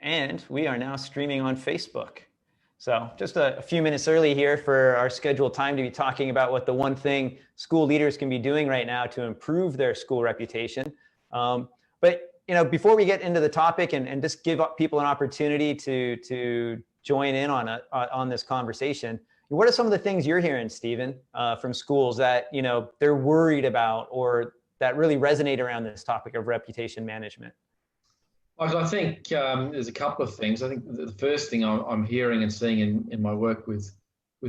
And we are now streaming on Facebook. So just a few minutes early here for our scheduled time to be talking about what the one thing school leaders can be doing right now to improve their school reputation. But before we get into the topic and just give people an opportunity to join in on this conversation, what are some of the things you're hearing, Stephen, from schools that they're worried about or that really resonate around this topic of reputation management? I think there's a couple of things. I think the first thing I'm hearing and seeing in my work with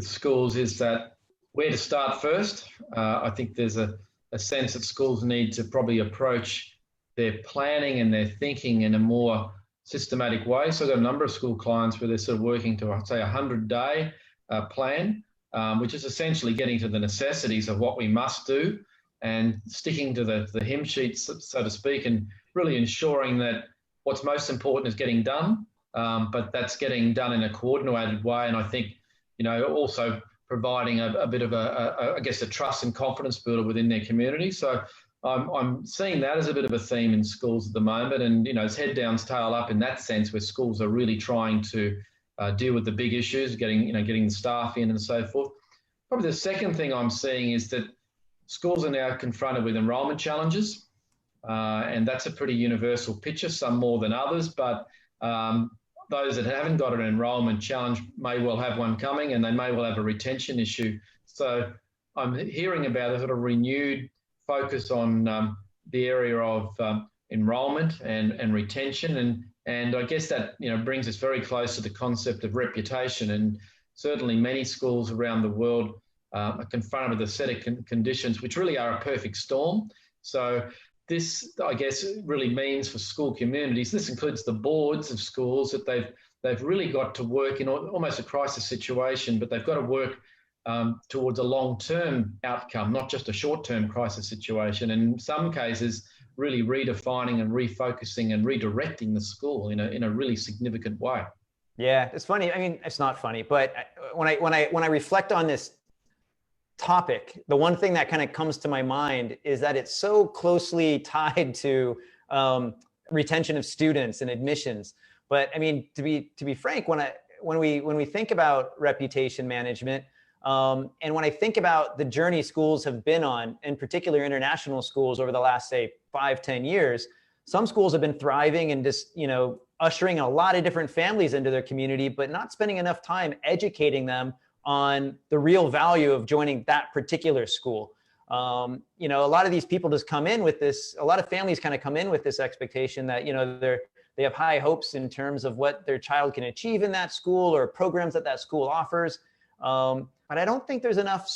schools is that where to start first. I think there's a sense that schools need to probably approach their planning and their thinking in a more systematic way. So I've got a number of school clients where they're sort of working to, I'd say, a 100-day plan, which is essentially getting to the necessities of what we must do and sticking to the hymn sheets, so to speak, and really ensuring that what's most important is getting done, but that's getting done in a coordinated way. And I think, also providing a bit of I guess, a trust and confidence builder within their community. So I'm seeing that as a bit of a theme in schools at the moment. And, it's head down, tail up in that sense, where schools are really trying to deal with the big issues, getting the staff in and so forth. Probably the second thing I'm seeing is that schools are now confronted with enrolment challenges. And that's a pretty universal picture, some more than others, but those that haven't got an enrolment challenge may well have one coming, and they may well have a retention issue. So I'm hearing about a sort of renewed focus on the area of enrolment and retention, and I guess that brings us very close to the concept of reputation. And certainly many schools around the world are confronted with a set of conditions which really are a perfect storm. So this, I guess, really means for school communities, this includes the boards of schools, that they've really got to work in almost a crisis situation, but they've got to work towards a long-term outcome, not just a short-term crisis situation. And in some cases, really redefining and refocusing and redirecting the school in a really significant way. Yeah, it's funny. I mean, it's not funny, but when I reflect on this topic, the one thing that kind of comes to my mind is that it's so closely tied to retention of students and admissions. But I mean, to be frank, when we think about reputation management, and when I think about the journey schools have been on, in particular international schools over the last, say, 5-10 years, some schools have been thriving and just ushering a lot of different families into their community, but not spending enough time educating them on the real value of joining that particular school. A lot of these people just come in with this, a lot of families kind of come in with this expectation that, they have high hopes in terms of what their child can achieve in that school or programs that school offers. But I don't think there's enough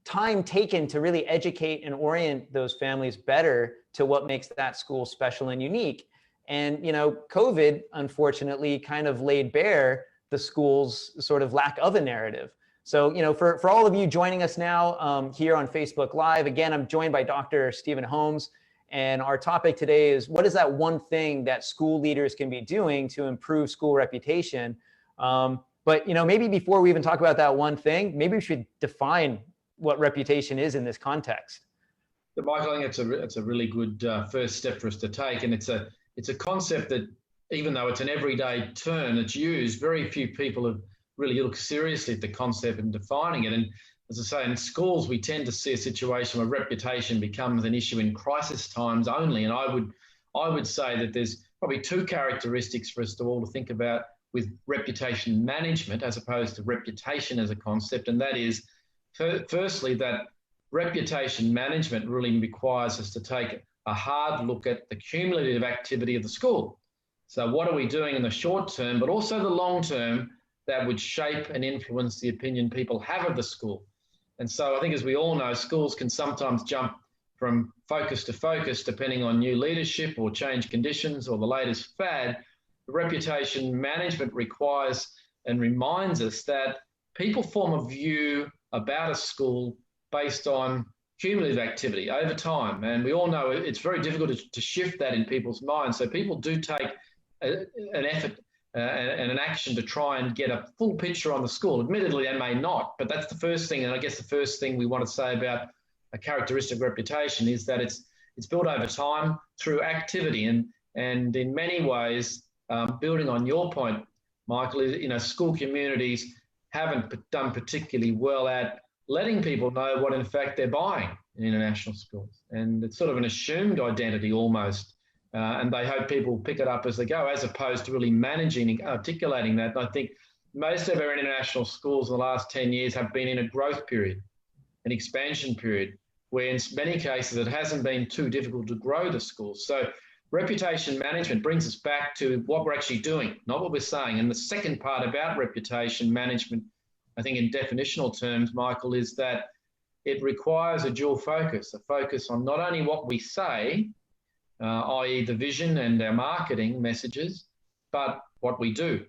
time taken to really educate and orient those families better to what makes that school special and unique. And, COVID, unfortunately, kind of laid bare the school's sort of lack of a narrative. So, for all of you joining us now here on Facebook Live, again, I'm joined by Dr. Stephen Holmes, and our topic today is, what is that one thing that school leaders can be doing to improve school reputation? But, maybe before we even talk about that one thing, maybe we should define what reputation is in this context. Michael, I think it's a really good first step for us to take, and it's a concept that, even though it's an everyday term that's used, very few people have really looked seriously at the concept and defining it. And as I say, in schools, we tend to see a situation where reputation becomes an issue in crisis times only. And I would say that there's probably two characteristics for us to all to think about with reputation management as opposed to reputation as a concept. And that is, firstly, that reputation management really requires us to take a hard look at the cumulative activity of the school. So what are we doing in the short term, but also the long term, that would shape and influence the opinion people have of the school? And so I think, as we all know, schools can sometimes jump from focus to focus depending on new leadership or change conditions or the latest fad. Reputation management requires and reminds us that people form a view about a school based on cumulative activity over time. And we all know it's very difficult to shift that in people's minds. So people do take an effort and an action to try and get a full picture on the school. Admittedly, they may not, but that's the first thing. And I guess the first thing we want to say about a characteristic reputation is that it's built over time through activity. And And in many ways, building on your point, Michael, is, school communities haven't done particularly well at letting people know what in fact they're buying in international schools. And it's sort of an assumed identity almost. And they hope people pick it up as they go, as opposed to really managing and articulating that. And I think most of our international schools in the last 10 years have been in a growth period, an expansion period, where in many cases it hasn't been too difficult to grow the schools. So reputation management brings us back to what we're actually doing, not what we're saying. And the second part about reputation management, I think in definitional terms, Michael, is that it requires a dual focus, a focus on not only what we say, i.e. the vision and our marketing messages, but what we do.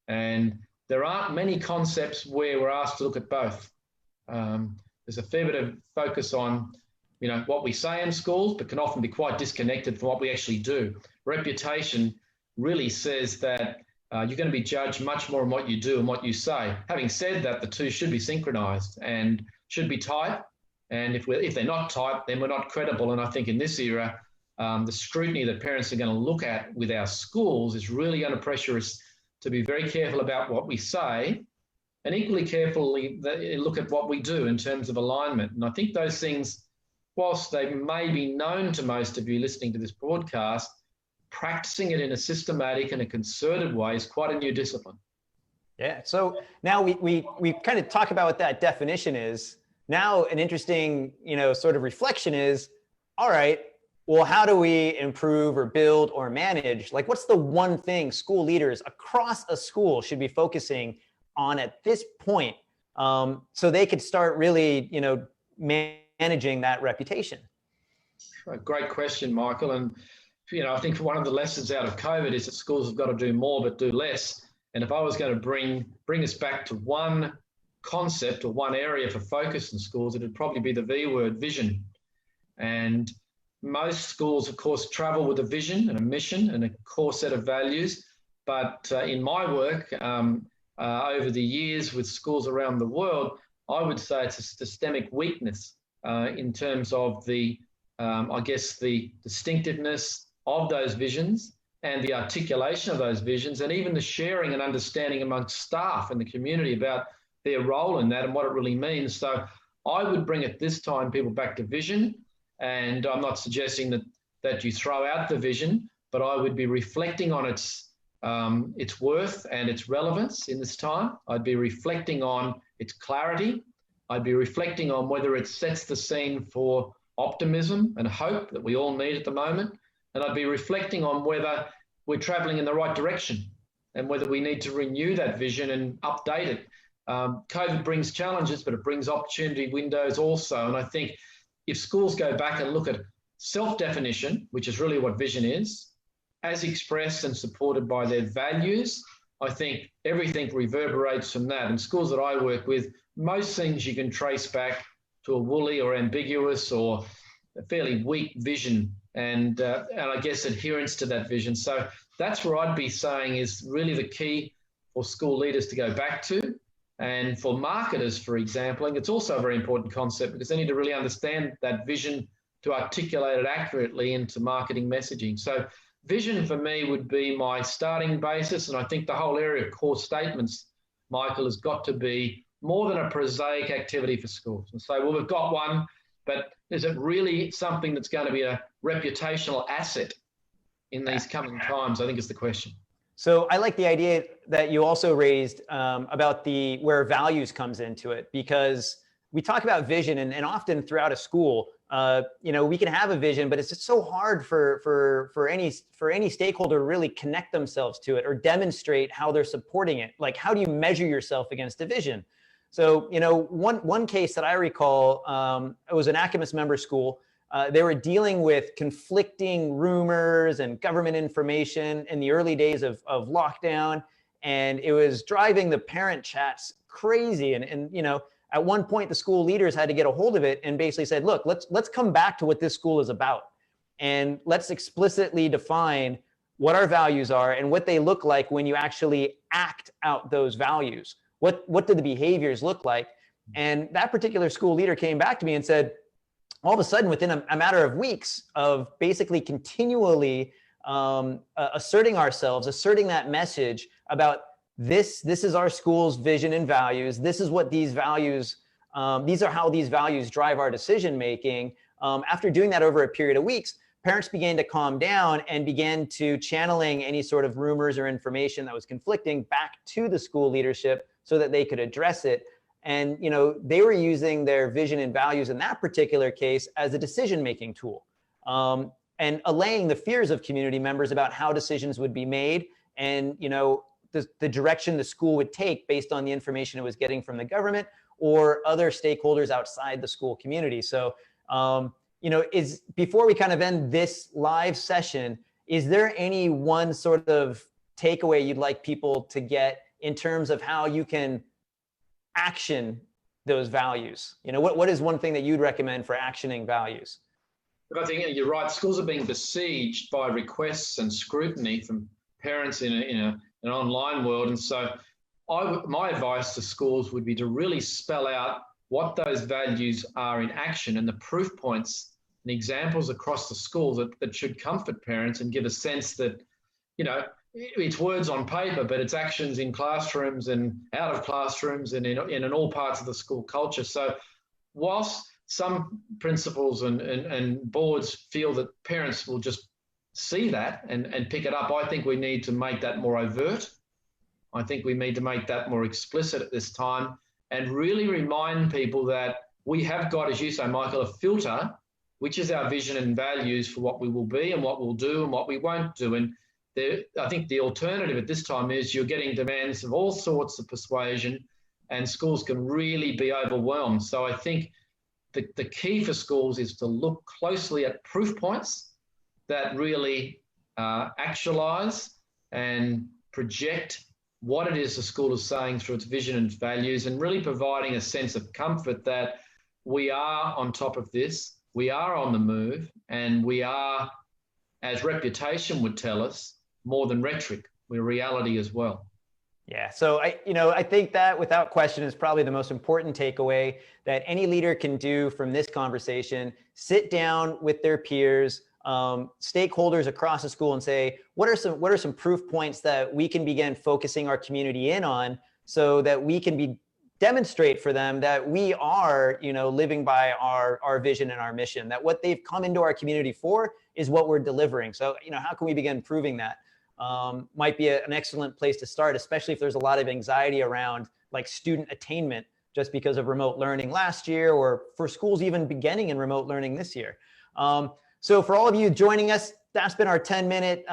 And there aren't many concepts where we're asked to look at both. There's a fair bit of focus on, what we say in schools, but can often be quite disconnected from what we actually do. Reputation really says that you're going to be judged much more on what you do and what you say. Having said that, the two should be synchronized and should be tight. And if they're not tight, then we're not credible. And I think in this era, the scrutiny that parents are going to look at with our schools is really going to pressure us to be very careful about what we say, and equally carefully look at what we do in terms of alignment. And I think those things, whilst they may be known to most of you listening to this broadcast, practicing it in a systematic and a concerted way is quite a new discipline. Yeah. So now we kind of talk about what that definition is. Now an interesting, sort of reflection is, all right, well, how do we improve or build or manage? Like, what's the one thing school leaders across a school should be focusing on at this point, so they could start really, managing that reputation? A great question, Michael. And, I think one of the lessons out of COVID is that schools have got to do more, but do less. And if I was going to bring us back to one concept or one area for focus in schools, it would probably be the V word, vision. And most schools, of course, travel with a vision and a mission and a core set of values. But in my work over the years with schools around the world, I would say it's a systemic weakness in terms of the distinctiveness of those visions and the articulation of those visions, and even the sharing and understanding amongst staff and the community about their role in that and what it really means. So I would bring at this time people back to vision. And I'm not suggesting that you throw out the vision, but I would be reflecting on its worth and its relevance in this time. I'd be reflecting on its clarity. I'd be reflecting on whether it sets the scene for optimism and hope that we all need at the moment. And I'd be reflecting on whether we're traveling in the right direction and whether we need to renew that vision and update it. COVID brings challenges, but it brings opportunity windows also. And I think if schools go back and look at self-definition, which is really what vision is, as expressed and supported by their values, I think everything reverberates from that. And schools that I work with, most things you can trace back to a woolly or ambiguous or a fairly weak vision and I guess adherence to that vision. So that's where I'd be saying is really the key for school leaders to go back to. And for marketers, for example, and it's also a very important concept because they need to really understand that vision to articulate it accurately into marketing messaging. So vision for me would be my starting basis. And I think the whole area of core statements, Michael, has got to be more than a prosaic activity for schools. And so, well, we've got one, but is it really something that's going to be a reputational asset in these coming times? I think is the question. So I like the idea that you also raised about where values comes into it, because we talk about vision and often throughout a school, we can have a vision, but it's just so hard for any stakeholder to really connect themselves to it or demonstrate how they're supporting it. Like, how do you measure yourself against a vision? So, one case that I recall, it was an Acamus member school. They were dealing with conflicting rumors and government information in the early days of lockdown. And it was driving the parent chats crazy. And at one point, the school leaders had to get a hold of it and basically said, look, let's come back to what this school is about. And let's explicitly define what our values are and what they look like when you actually act out those values. What do the behaviors look like? And that particular school leader came back to me and said, all of a sudden, within a matter of weeks of basically continually asserting ourselves, asserting that message about this is our school's vision and values. This is what these values, these are how these values drive our decision making. After doing that over a period of weeks, parents began to calm down and began to channeling any sort of rumors or information that was conflicting back to the school leadership so that they could address it. And, you know, they were using their vision and values in that particular case as a decision-making tool, and allaying the fears of community members about how decisions would be made and, you know, the direction the school would take based on the information it was getting from the government or other stakeholders outside the school community. So, you know, before we kind of end this live session, is there any one sort of takeaway you'd like people to get in terms of how you can action those values? You know, what is one thing that you'd recommend for actioning values? But I think you're right. Schools are being besieged by requests and scrutiny from parents in an online world. And so my advice to schools would be to really spell out what those values are in action and the proof points and examples across the school that should comfort parents and give a sense that, you know, it's words on paper, but it's actions in classrooms and out of classrooms and in all parts of the school culture. So whilst some principals and boards feel that parents will just see that and pick it up, I think we need to make that more overt. I think we need to make that more explicit at this time and really remind people that we have got, as you say, Michael, a filter, which is our vision and values for what we will be and what we'll do and what we won't do. And I think the alternative at this time is you're getting demands of all sorts of persuasion and schools can really be overwhelmed. So I think the key for schools is to look closely at proof points that really actualize and project what it is the school is saying through its vision and values, and really providing a sense of comfort that we are on top of this, we are on the move, and we are, as reputation would tell us, more than rhetoric, we're reality as well. Yeah, so I think that without question is probably the most important takeaway that any leader can do from this conversation. Sit down with their peers, stakeholders across the school, and say, what are some proof points that we can begin focusing our community in on, so that we can demonstrate for them that we are, you know, living by our vision and our mission, that what they've come into our community for is what we're delivering. So, you know, how can we begin proving that? Might be an excellent place to start, especially if there's a lot of anxiety around like student attainment just because of remote learning last year, or for schools even beginning in remote learning this year. So for all of you joining us, that's been our 10-minute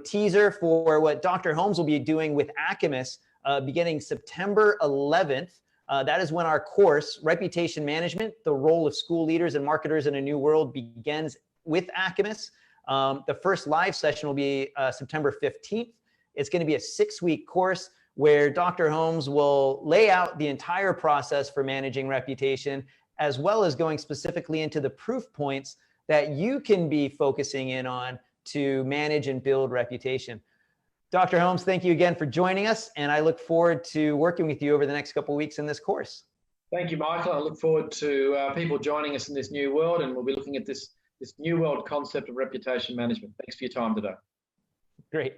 teaser for what Dr. Holmes will be doing with Acamus beginning September 11th. That is when our course, Reputation Management, the Role of School Leaders and Marketers in a New World, begins with Acamus. The first live session will be September 15th. It's going to be a 6-week course where Dr. Holmes will lay out the entire process for managing reputation, as well as going specifically into the proof points that you can be focusing in on to manage and build reputation. Dr. Holmes, thank you again for joining us, and I look forward to working with you over the next couple of weeks in this course. Thank you, Michael. I look forward to people joining us in this new world, and we'll be looking at this new world concept of reputation management. Thanks for your time today. Great.